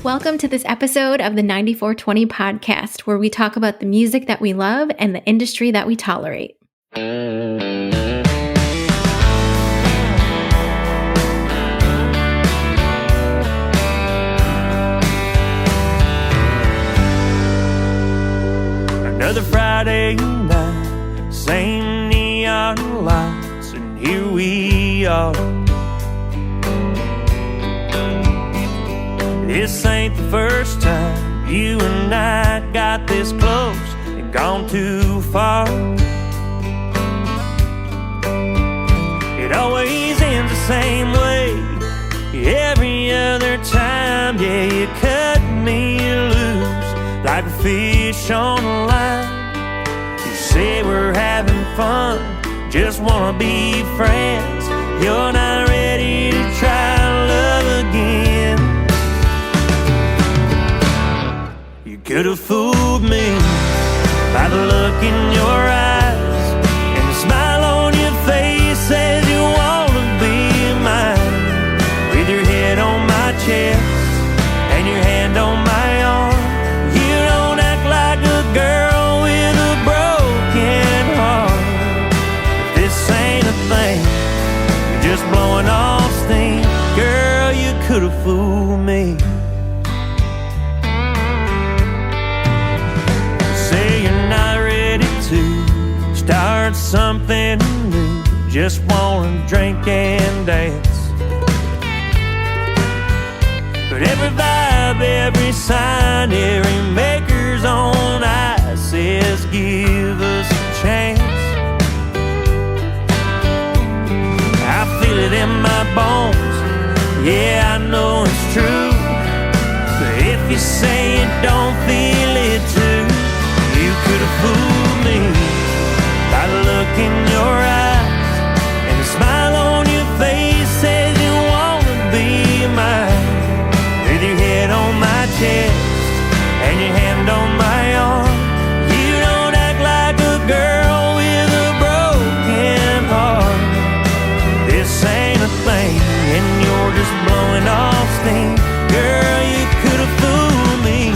Welcome to this episode of the 94twenty podcast, where we talk about the music that we love and the industry that we tolerate. Another Friday night, same neon lights, and here we are. This ain't the first time you and I got this close and gone too far. It always ends the same way every other time. Yeah, you cut me loose like a fish on a line. You say we're having fun, just wanna be friends. You're not ready to try love again. You could have fooled me by the look in your eyes and the smile on your face says you wanna be mine. With your head on my chest and your hand on my arm, you don't act like a girl with a broken heart. If this ain't a thing, you're just blowing off steam. Girl, you could have fooled me. Start something new, just wanna drink and dance. But every vibe, every sign, every maker's on ice says give us a chance. I feel it in my bones, yeah, I know it's true. But if you say you don't feel it too, you could have fooled me by the look in your eyes and the smile on your face says you wanna be mine. With your head on my chest and your hand on my arm, you don't act like a girl with a broken heart. This ain't a thing and you're just blowing off steam. Girl, you could have fooled me.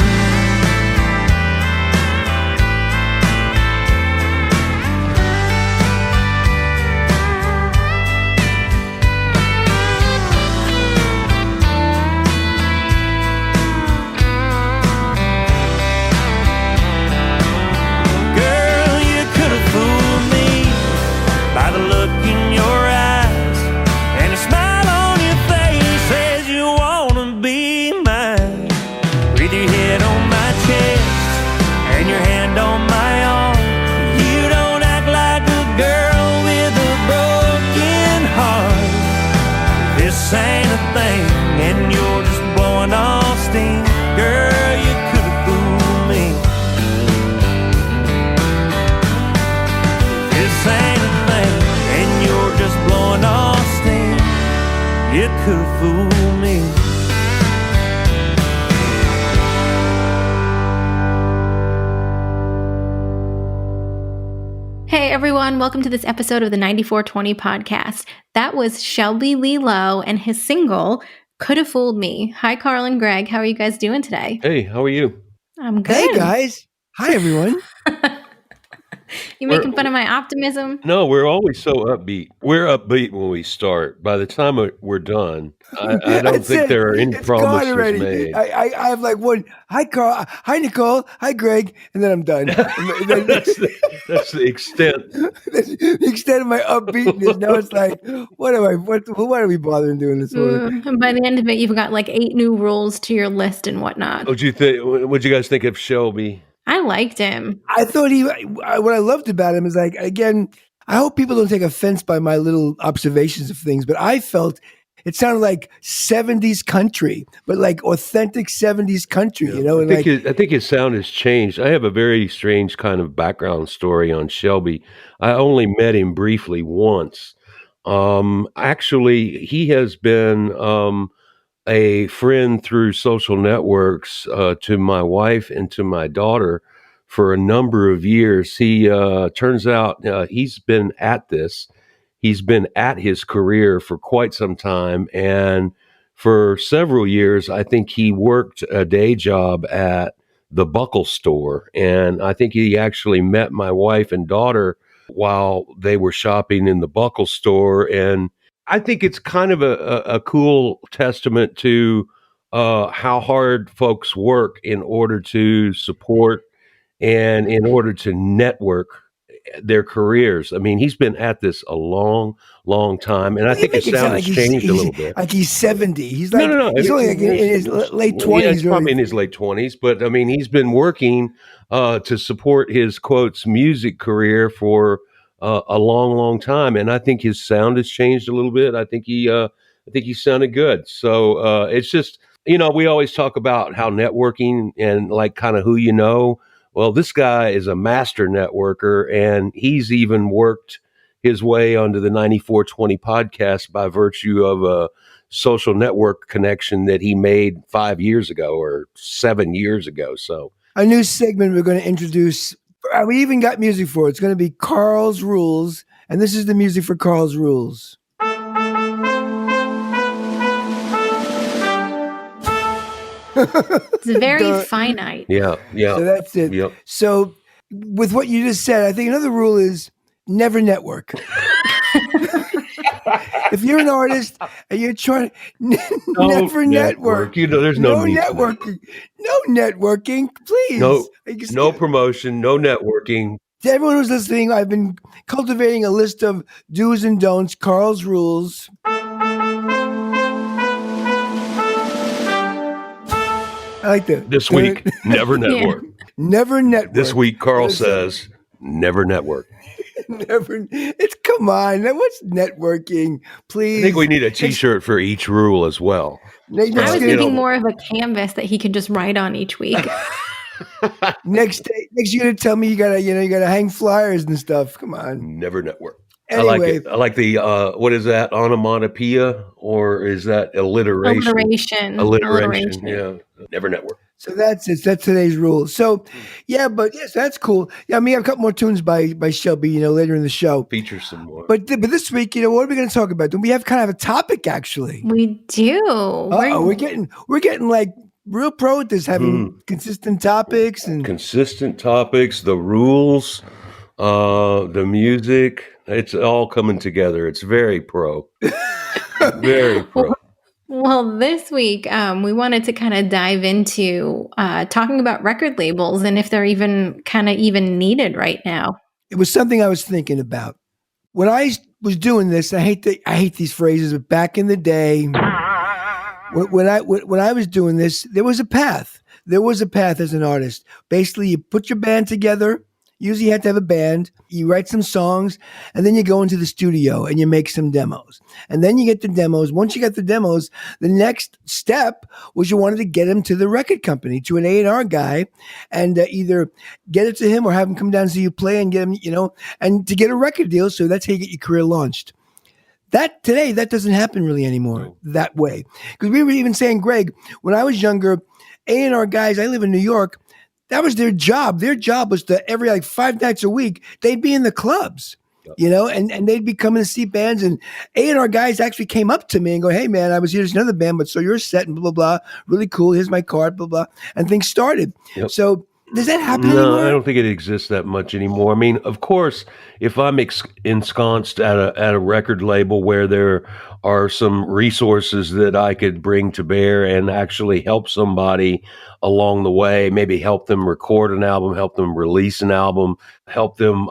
Could fool me. Hey everyone, welcome to this episode of the 94twenty podcast. That was Shelby Lee Lowe and his single, Could Have Fooled Me. Hi Carl and Greg, how are you guys doing today? Hey, how are you? I'm good. Hey guys. Hi everyone. You making fun of my optimism? No, we're always so upbeat. We're upbeat when we start. By the time we're done, I don't think there are any promises made. I have like one, hi Carl, hi Nicole, hi Greg, and then I'm done. That's the extent. The extent of my upbeatness. Now it's like, why are we bothering doing this one? And by the end of it, you've got like 8 new rules to your list and whatnot. What'd you guys think of Shelby? I liked him. I thought what I loved about him is like, again, I hope people don't take offense by my little observations of things, but I felt it sounded like 70s country, but like authentic 70s country, you know? And I think his sound has changed. I have a very strange kind of background story on Shelby. I only met him briefly once. Actually, he has been a friend through social networks to my wife and to my daughter for a number of years. He turns out he's been at this. He's been at his career for quite some time, and for several years, I think he worked a day job at the Buckle store. And I think he actually met my wife and daughter while they were shopping in the Buckle store. And I think it's kind of a cool testament to how hard folks work in order to support and in order to network their careers. I mean, he's been at this a long, long time, and I think his sound has changed a little bit. Like he's 70. He's No, like, no, no. he's only like in his late 20s. Yeah, he's probably in his late 20s, but I mean, he's been working to support his quotes music career for a long, long time, and I think his sound has changed a little bit. I think he sounded good. So it's just, we always talk about how networking and like kind of who you know. Well, this guy is a master networker, and he's even worked his way onto the 94twenty podcast by virtue of a social network connection that he made 5 years ago or 7 years ago. So a new segment we're going to introduce. We even got music for it. It's going to be Carl's Rules, and this is the music for Carl's Rules. It's very finite. yeah. So that's it. Yep. So with what you just said, I think another rule is never network. If you're an artist and you're trying never network. There's no need networking. No networking, please. No promotion, no networking. To everyone who's listening, I've been cultivating a list of do's and don'ts, Carl's Rules. I like that. This week, never network. Never network. This week, Carl says, never network. Never. Come on. What's networking? Please. I think we need a T-shirt for each rule as well. I was thinking more of a canvas that he could just write on each week. Next you're gonna tell me you gotta hang flyers and stuff. Come on. Never network. Anyway. I like it. I like the what is that, onomatopoeia, or is that alliteration? Alliteration. Yeah. Never network. So that's it. That's today's rule. So yeah, but yes, that's cool. Yeah, I mean, I have a couple more tunes by Shelby, later in the show. Feature some more. But this week, what are we going to talk about? Do we have kind of a topic actually? We do. We're getting like real pro at this, having consistent topics and the rules, the music. It's all coming together. It's very pro. Very pro. Well, this week, we wanted to kind of dive into talking about record labels and if they're even needed right now. It was something I was thinking about. When I was doing this, I hate these phrases, but back in the day, when I was doing this, there was a path. There was a path as an artist. Basically, you put your band together. Usually you have to have a band, you write some songs, and then you go into the studio and you make some demos. And then you get the demos. Once you got the demos, the next step was you wanted to get them to the record company, to an A&R guy, and either get it to him or have him come down and see you play and get him, and to get a record deal. So that's how you get your career launched. Today, that doesn't happen really anymore that way. Because we were even saying, Greg, when I was younger, A&R guys, I live in New York, that was their job. Their job was to every 5 nights a week, they'd be in the clubs, and they'd be coming to see bands. And A&R guys actually came up to me and go, "Hey man, I was here to another band, but so you're set and blah, blah, blah. Really cool. Here's my card, blah, blah." And things started. Yep. So does that happen anymore? No, I don't think it exists that much anymore. I mean, of course, if I'm ensconced at a record label where there are some resources that I could bring to bear and actually help somebody along the way, maybe help them record an album, help them release an album, help them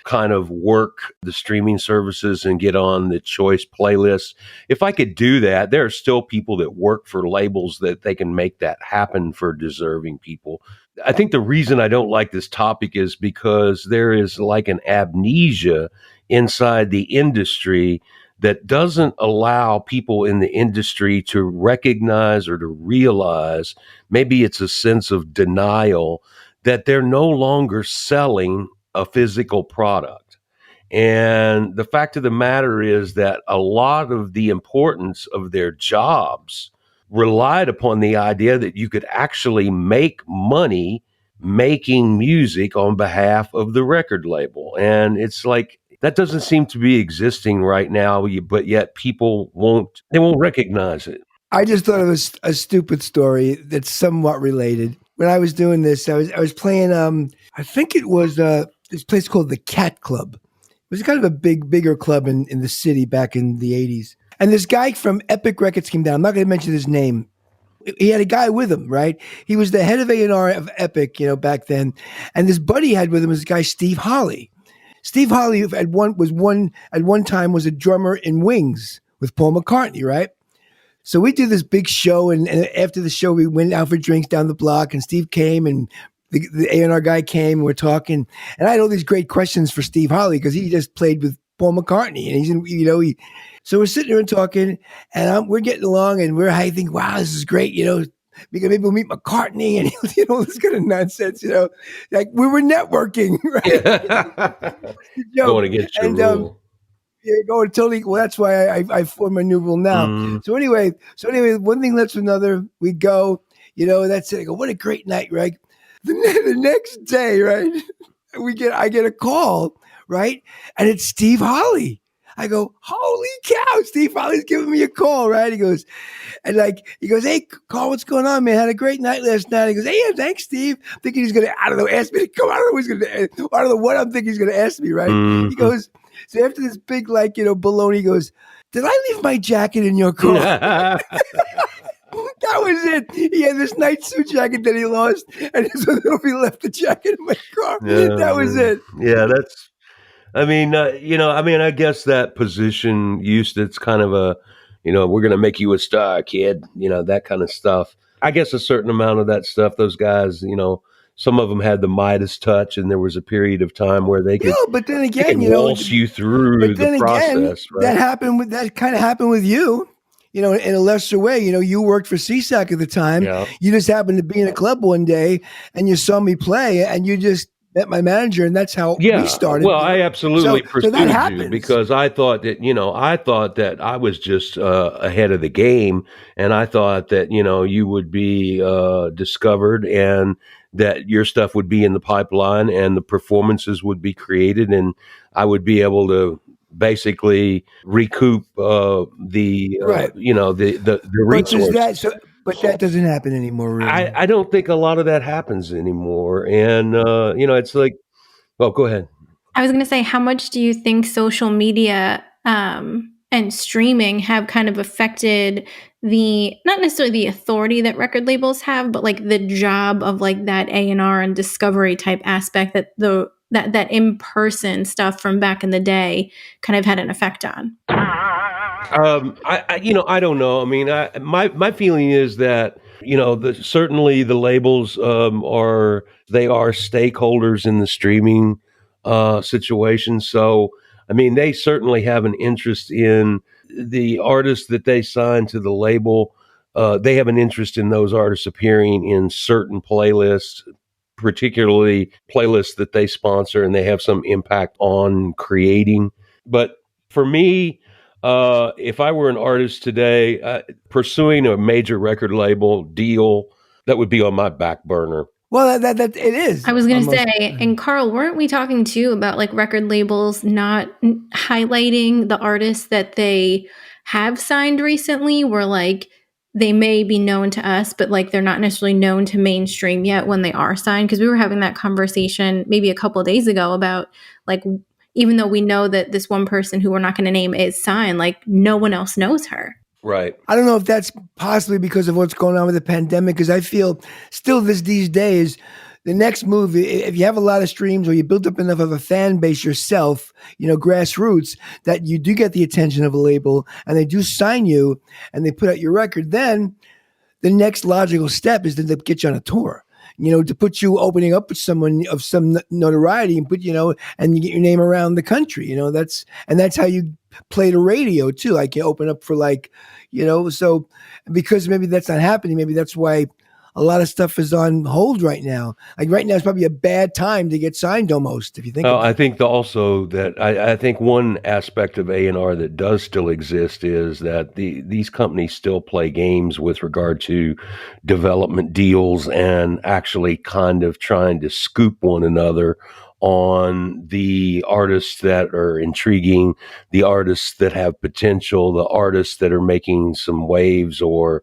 kind of work the streaming services and get on the choice playlist. If I could do that, there are still people that work for labels that they can make that happen for deserving people. I think the reason I don't like this topic is because there is like an amnesia inside the industry that doesn't allow people in the industry to recognize or to realize, maybe it's a sense of denial, that they're no longer selling a physical product. And the fact of the matter is that a lot of the importance of their jobs relied upon the idea that you could actually make money making music on behalf of the record label. And it's like, that doesn't seem to be existing right now, but yet people won't recognize it. I just thought it was a stupid story that's somewhat related. When I was doing this, I was playing. I think it was this place called the Cat Club. It was kind of a bigger club in the city back in the '80s. And this guy from Epic Records came down. I'm not going to mention his name. He had a guy with him, right? He was the head of A&R of Epic, back then. And this buddy he had with him was this guy Steve Holley. Steve Holley at one time was a drummer in Wings with Paul McCartney, right? So we did this big show, and after the show, we went out for drinks down the block, and Steve came, and the A&R guy came, and we're talking, and I had all these great questions for Steve Holley because he just played with Paul McCartney, and he's in, so we're sitting there and talking, and we're getting along, and I think, wow, this is great, because maybe we'll meet McCartney, and this kind of nonsense, like we were networking, right? Going against your rule. Yeah, going totally. Well, that's why I form a new rule now. Mm. So anyway, one thing led to another. We go, that's it. I go, what a great night, right? The next day, right? I get a call, right? And it's Steve Holley. I go, holy cow, Steve Holley's giving me a call, right? He goes, hey, Carl, what's going on, man? Had a great night last night. He goes, hey, yeah, thanks, Steve. I'm thinking he's going to, I don't know, ask me to come. I don't know what I'm thinking he's going to ask me, right? Mm-hmm. He goes, so after this big, baloney, he goes, did I leave my jacket in your car? That was it. He had this night suit jacket that he lost, and he left the jacket in my car. Yeah, that was it. Yeah, that's. I guess that position it's kind of a, we're going to make you a star, kid. That kind of stuff. I guess a certain amount of that stuff. Those guys, some of them had the Midas touch, and there was a period of time where they could. Yeah, but then again, waltz you through the process. Right? That kind of happened with you. In a lesser way, you worked for CSAC at the time. Yeah. You just happened to be in a club one day and you saw me play and you just met my manager, and that's how we started. Well, I absolutely pursued you because I thought that I was just ahead of the game, and I thought that, you would be discovered and that your stuff would be in the pipeline and the performances would be created and I would be able to basically recoup the resources. But that doesn't happen anymore, really. I don't think a lot of that happens anymore. And, it's like, well, go ahead. I was going to say, how much do you think social media and streaming have kind of affected not necessarily the authority that record labels have, but like the job of like that A&R and discovery type aspect that that in-person stuff from back in the day kind of had an effect on? I don't know. I mean, my feeling is that, certainly the labels are stakeholders in the streaming situation. So, I mean, they certainly have an interest in the artists that they sign to the label. They have an interest in those artists appearing in certain playlists, particularly playlists that they sponsor and they have some impact on creating. But for me, if I were an artist today, pursuing a major record label deal, that would be on my back burner. Well, that it is. I was going to say, and Carl, weren't we talking too about like record labels not highlighting the artists that they have signed recently, where like they may be known to us, but like they're not necessarily known to mainstream yet when they are signed? Because we were having that conversation maybe a couple of days ago about like, even though we know that this one person who we're not going to name is signed, like no one else knows her. Right. I don't know if that's possibly because of what's going on with the pandemic, because I feel still these days, the next move, if you have a lot of streams or you build up enough of a fan base yourself, grassroots, that you do get the attention of a label and they do sign you and they put out your record, then the next logical step is to get you on a tour. To put you opening up with someone of some notoriety and and you get your name around the country, that's how you play the radio too. Like you open up for so because maybe that's not happening. Maybe that's why a lot of stuff is on hold right now. Like right now is probably a bad time to get signed almost, if you think. I think also that I think one aspect of A&R that does still exist is that these companies still play games with regard to development deals and actually kind of trying to scoop one another on the artists that are intriguing, the artists that have potential, the artists that are making some waves or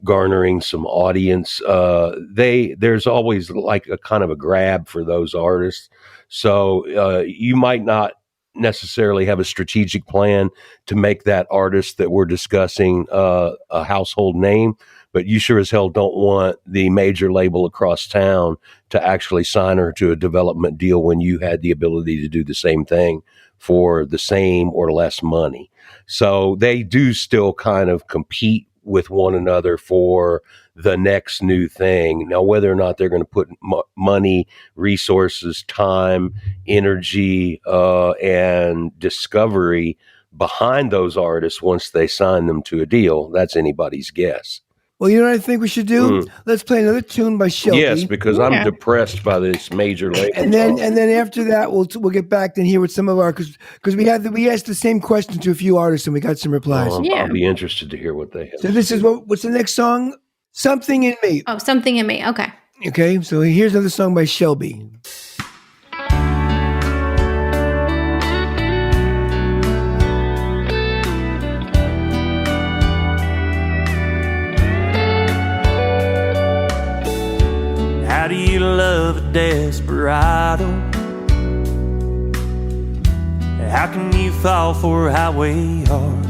garnering some audience. There's always like a kind of a grab for those artists. So you might not necessarily have a strategic plan to make that artist that we're discussing a household name, but you sure as hell don't want the major label across town to actually sign her to a development deal when you had the ability to do the same thing for the same or less money. So they do still kind of compete with one another for the next new thing. Now, whether or not they're going to put money, resources, time, energy, and discovery behind those artists once they sign them to a deal, that's anybody's guess. Well, you know what I think we should do? Let's play another tune by Shelby. Yes, because I'm depressed by this major label. And then after that, we'll get back and hear what some of our because we asked the same question to a few artists and we got some replies. I'll be interested to hear what they have. So this is what's the next song? Something in Me. Oh, Something in Me. Okay. Okay. So here's another song by Shelby. How do you love a desperado? How can you fall for a highway heart?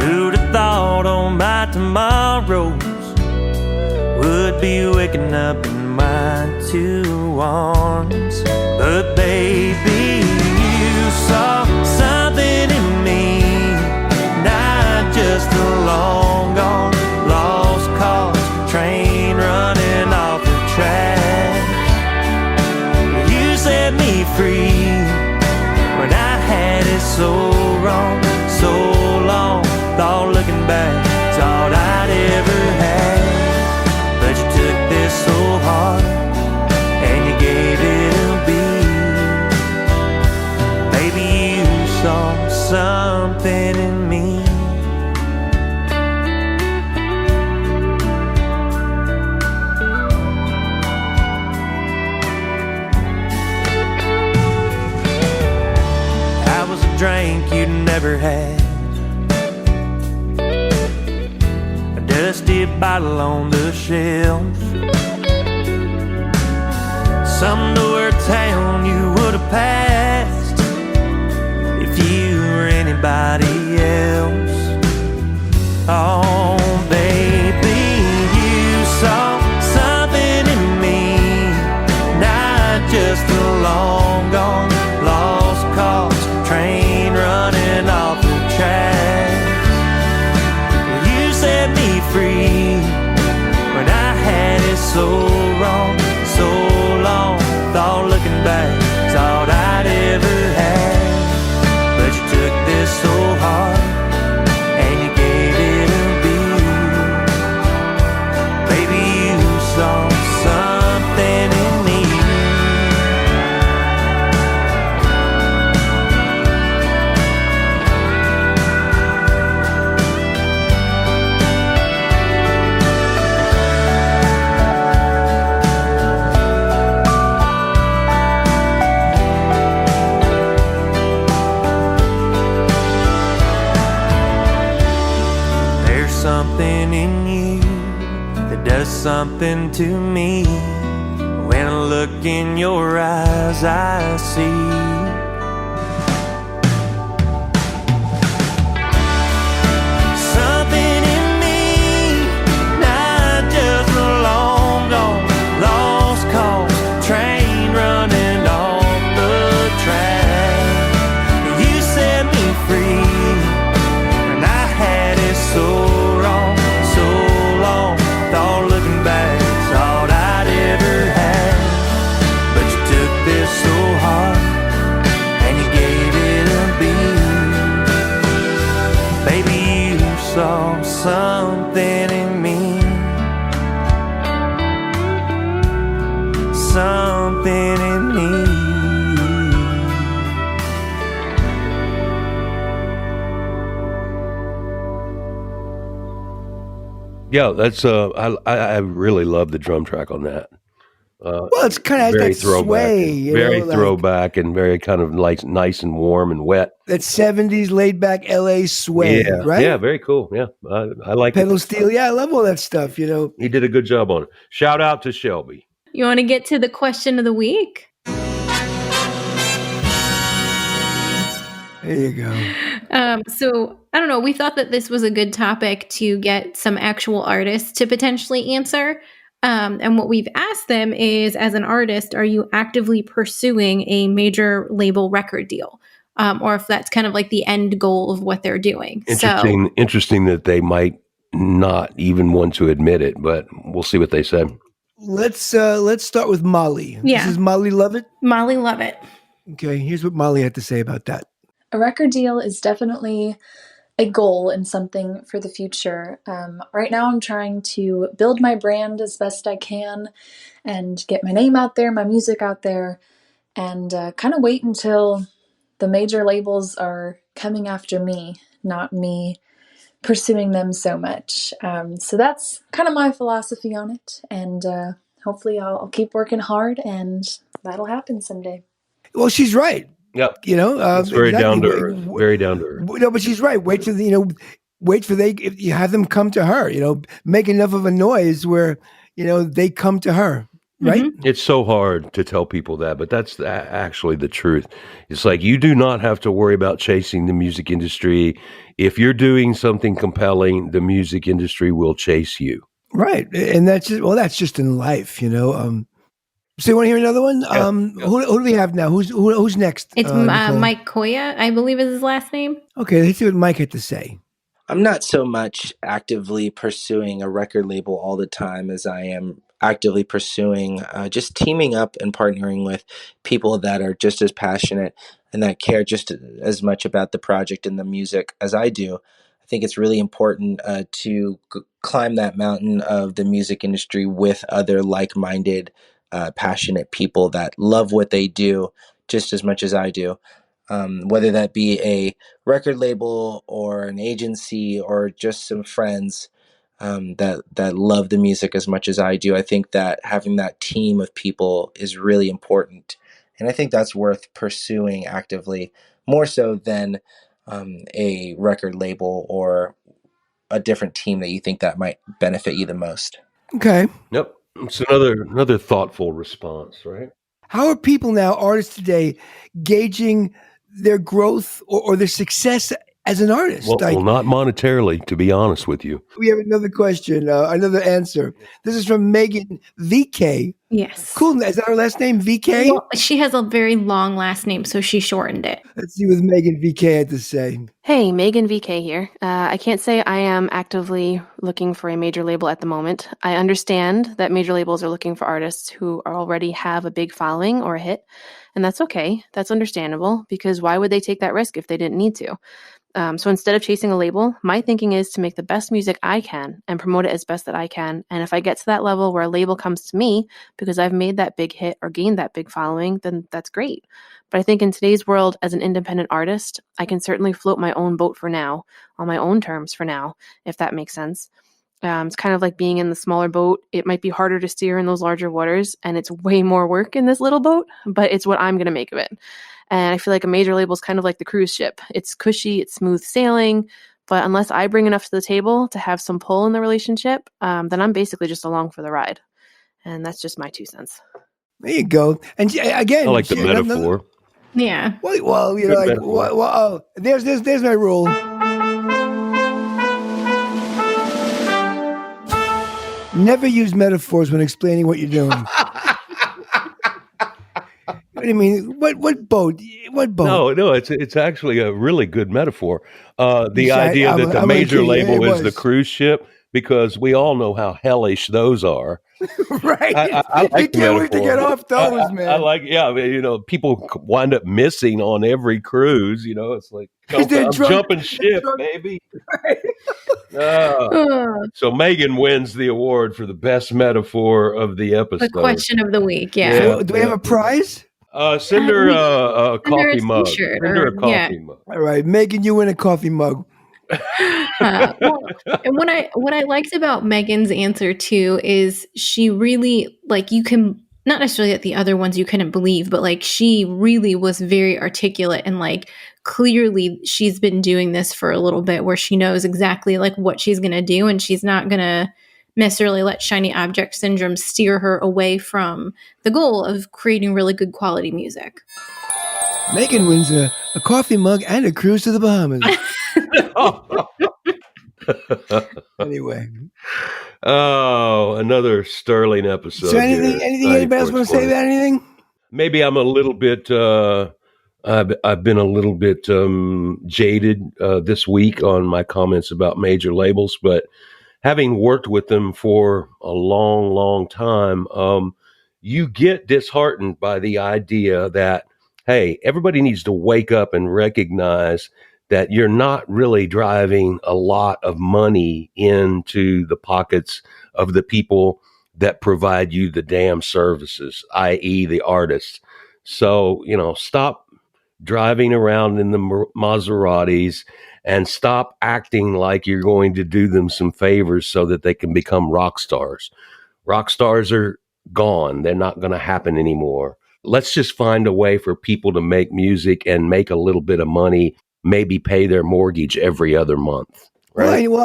Who'd have thought all my tomorrows would be waking up in my two arms? But baby, you saw something in me, not just a long gone lost cause train running off the tracks. You set me free when I had it so wrong, so long. Thought looking back, it's all I'd ever had. But you took this so hard and you gave it a beat. Baby, you saw something in me. I was a drink you'd never had, dusty bottle on the shelf, some door town you would have passed if you were anybody else. Oh, baby, you saw something in me, not just a long gone lost cause train running off the track. Free when I had it so wrong, so long. Thought looking back, it's all I'd ever had. But you took this so hard and you gave it a beat. Baby, you saw something in me. Something in you that does something to me. When I look in your eyes, I see something in me, not just a long gone lost cause train running off the track. You set me free and I had it so so hard and you gave it a beat. Baby, you saw something in me, something in me. Yeah, that's I really love the drum track on that. Well, it's kind of has very that sway, very like throwback, and very kind of like nice and warm and wet. that 70s laid back LA sway, Yeah, right? yeah, very cool. Yeah, I like Pedal it. steel. Yeah, I love all that stuff, He did a good job on it. Shout out to Shelby. You want to get to the question of the week? There you go. So I don't know. We thought that this was a good topic to get some actual artists to potentially answer. And what we've asked them is, as an artist, are you actively pursuing a major label record deal? Or if that's kind of like the end goal of what they're doing. Interesting that they might not even want to admit it, but we'll see what they said. Let's start with Molly. Yeah. This is Molly Lovette. Molly Lovette. Okay, here's what Molly had to say about that. A record deal is definitely a goal and something for the future. Right now I'm trying to build my brand as best I can and get my name out there, my music out there, and kind of wait until the major labels are coming after me, not me pursuing them so much. So that's kind of my philosophy on it, and hopefully I'll keep working hard and that'll happen someday. Well, she's right. Yep. It's very down to earth. Very down to earth. No, but she's right. Wait till if you have them come to her. Make enough of a noise where they come to her. Right? Mm-hmm. It's so hard to tell people that, but that's actually the truth. It's like you do not have to worry about chasing the music industry. If you're doing something compelling, the music industry will chase you. Right, and that's just in life, So you want to hear another one? Yeah. Who do we have now? Who's next? It's Mike Coia, I believe is his last name. Okay, let's see what Mike had to say. I'm not so much actively pursuing a record label all the time as I am actively pursuing just teaming up and partnering with people that are just as passionate and that care just as much about the project and the music as I do. I think it's really important to climb that mountain of the music industry with other like-minded, passionate people that love what they do just as much as I do. Whether that be a record label or an agency or just some friends that love the music as much as I do. I think that having that team of people is really important. And I think that's worth pursuing actively, more so than a record label or a different team that you think that might benefit you the most. Okay. Yep. It's another thoughtful response, right? How are people now, artists today, gauging their growth or their success as an artist? Well, not monetarily, to be honest with you. We have another question, another answer. This is from Meghan VK. Yes. Cool. Is that her last name, VK? Well, she has a very long last name, so she shortened it. Let's see what Meghan VK had to say. Hey, Meghan VK here. I can't say I am actively looking for a major label at the moment. I understand that major labels are looking for artists who already have a big following or a hit, and that's okay. That's understandable, because why would they take that risk if they didn't need to? So instead of chasing a label, my thinking is to make the best music I can and promote it as best that I can. And if I get to that level where a label comes to me because I've made that big hit or gained that big following, then that's great. But I think in today's world, as an independent artist, I can certainly float my own boat for now, on my own terms for now, if that makes sense. It's kind of like being in the smaller boat. It might be harder to steer in those larger waters, and it's way more work in this little boat, but it's what I'm going to make of it. And I feel like a major label is kind of like the cruise ship. It's cushy, it's smooth sailing, but unless I bring enough to the table to have some pull in the relationship, then I'm basically just along for the ride. And that's just my 2 cents. There you go. And again, I like the metaphor. Yeah. Well, there's my rule. Never use metaphors when explaining what you're doing. What do you mean? What boat? What boat? No, it's actually a really good metaphor. The idea that the major label is the cruise ship, because we all know how hellish those are. Right. I like you can't wait to get off those, man. I like, people wind up missing on every cruise. It's like, I'm jumping ship, baby. Right. So Megan wins the award for the best metaphor of the episode. The question of the week, yeah. So, do we have a prize? Send her a coffee mug. Send her a coffee mug. All right, Megan, you win a coffee mug. And what I liked about Megan's answer too is she really, like, you can not necessarily that the other ones you couldn't believe, but like she really was very articulate and like clearly she's been doing this for a little bit where she knows exactly like what she's going to do, and she's not going to necessarily let shiny object syndrome steer her away from the goal of creating really good quality music. Meghan wins a coffee mug and a cruise to the Bahamas. Anyway. Oh, another sterling episode. So anything anybody else want to say about anything? Maybe I'm a little bit I've been a little bit jaded this week on my comments about major labels, but having worked with them for a long, long time, you get disheartened by the idea that, hey, everybody needs to wake up and recognize that you're not really driving a lot of money into the pockets of the people that provide you the damn services, i.e. the artists. So, stop driving around in the Maseratis and stop acting like you're going to do them some favors so that they can become rock stars. Rock stars are gone. They're not going to happen anymore. Let's just find a way for people to make music and make a little bit of money, maybe pay their mortgage every other month. Right? Well,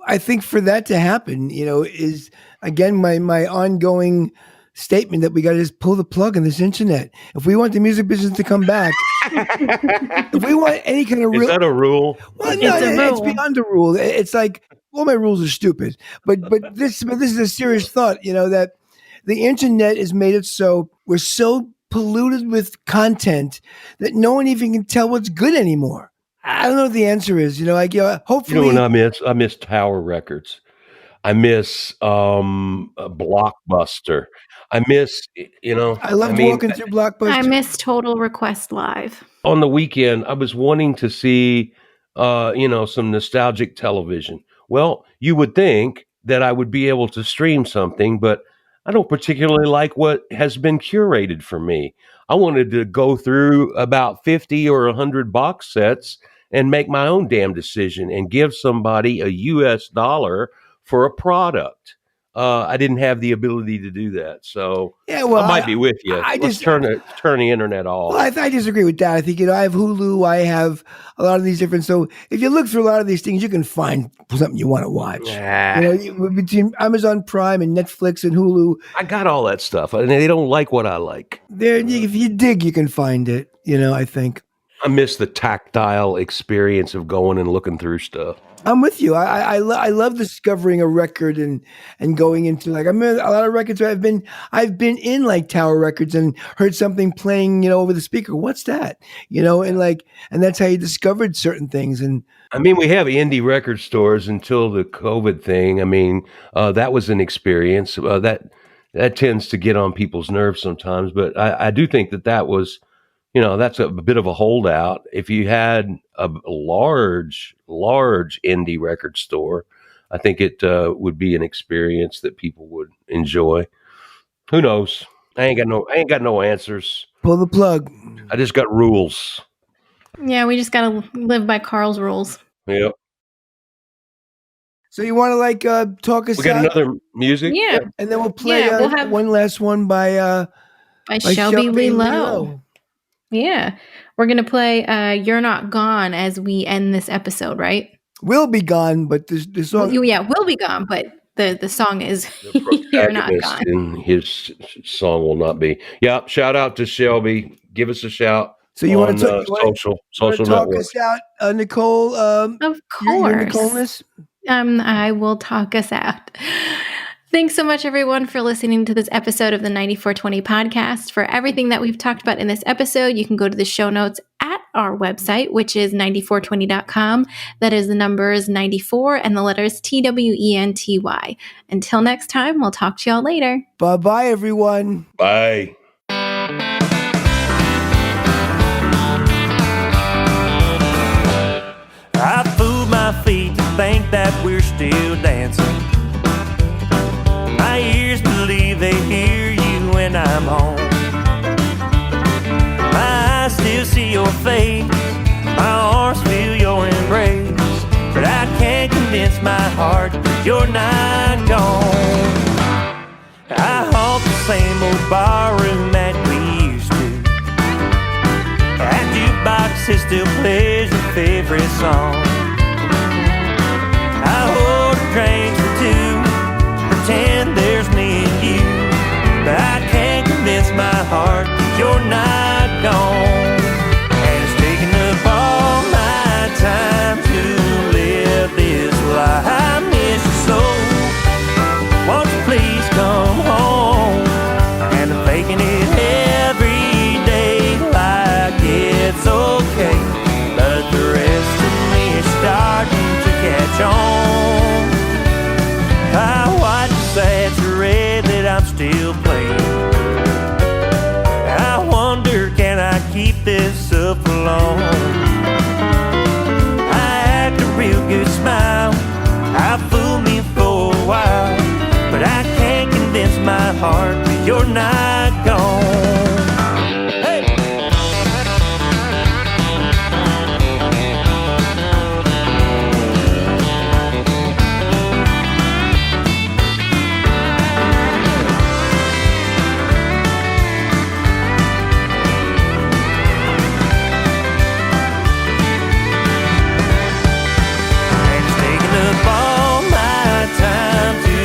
I think for that to happen, is again my ongoing statement that we got to just pull the plug on this internet. If we want the music business to come back, if we want any kind of real, is that a rule? Well, no, it's beyond a rule. It's like all my rules are stupid, but this is a serious thought. That the internet has made it so we're so polluted with content that no one even can tell what's good anymore. I don't know what the answer is. Hopefully. What I miss Tower Records. I miss Blockbuster. I miss, I loved walking through Blockbuster. I miss Total Request Live. On the weekend, I was wanting to see, some nostalgic television. Well, you would think that I would be able to stream something, but I don't particularly like what has been curated for me. I wanted to go through about 50 or 100 box sets and make my own damn decision and give somebody a US dollar for a product. I didn't have the ability to do that. So I might be with you. Let's turn the internet off. Well, I disagree with that. I think, I have Hulu. I have a lot of these different. So if you look through a lot of these things, you can find something you want to watch. Between Amazon Prime and Netflix and Hulu. I got all that stuff. And they don't like what I like. If you dig, you can find it, I think. I miss the tactile experience of going and looking through stuff. I'm with you. I love discovering a record and going into a lot of records where I've been in like Tower Records and heard something playing, over the speaker. What's that? And that's how you discovered certain things. And we have indie record stores until the COVID thing. That was an experience that tends to get on people's nerves sometimes. But I do think that was, that's a bit of a holdout. If you had a large indie record store, I think it would be an experience that people would enjoy. Who knows? I ain't got no answers. Pull the plug. I just got rules. Yeah, we just got to live by Carl's rules. Yep. So you want to talk us out? We got another music? Yeah. And then we'll play we'll have one last one by Shelby Lee Lowe. Yeah. We're going to play You're Not Gone as we end this episode, right? We'll be gone, but the song... Yeah, we'll be gone, but the song is You're Not Gone. And his song will not be. Yeah, shout out to Shelby. Give us a shout. So you want to social talk network. us out, Nicole? Of course. Nicole-ness? I will talk us out. Thanks so much, everyone, for listening to this episode of the 9420 podcast. For everything that we've talked about in this episode, you can go to the show notes at our website, which is 94twenty.com. That is the numbers 94 and the letters TWENTY. Until next time, we'll talk to y'all later. Bye-bye, everyone. Bye. I fooled my feet to think that we're still dancing. My ears believe they hear you when I'm home. My eyes still see your face, my arms feel your embrace, but I can't convince my heart you're not gone. I haunt the same old barroom that we used to. That jukebox it still plays your favorite song. I order drinks for two, pretend there's me and you, but I can't convince my heart that you're not gone. And it's taking up all my time to live this life. I miss you so, won't you please come home? And I'm faking it every day like it's okay, but the rest of me is starting to catch on. I watch the sad charade that I'm still playing. I wonder, can I keep this up for long? I act a real good smile, I fool me for a while, but I can't convince my heart that you're not gone. Hey! And it's taking up all my time to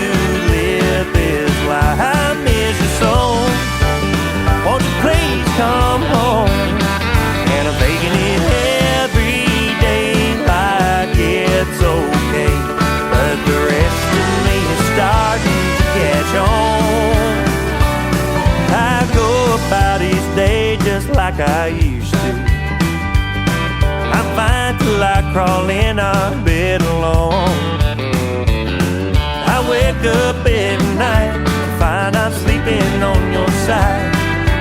live this life. I miss you so, won't you please come home? And I'm faking it every day like it's okay, but the rest of me is starting to catch on. I go about each day just like I used to. I find till I crawl in our bed alone. I wake up at night and find I'm sleeping on your side,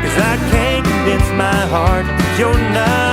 'cause I can't convince my heart that you're not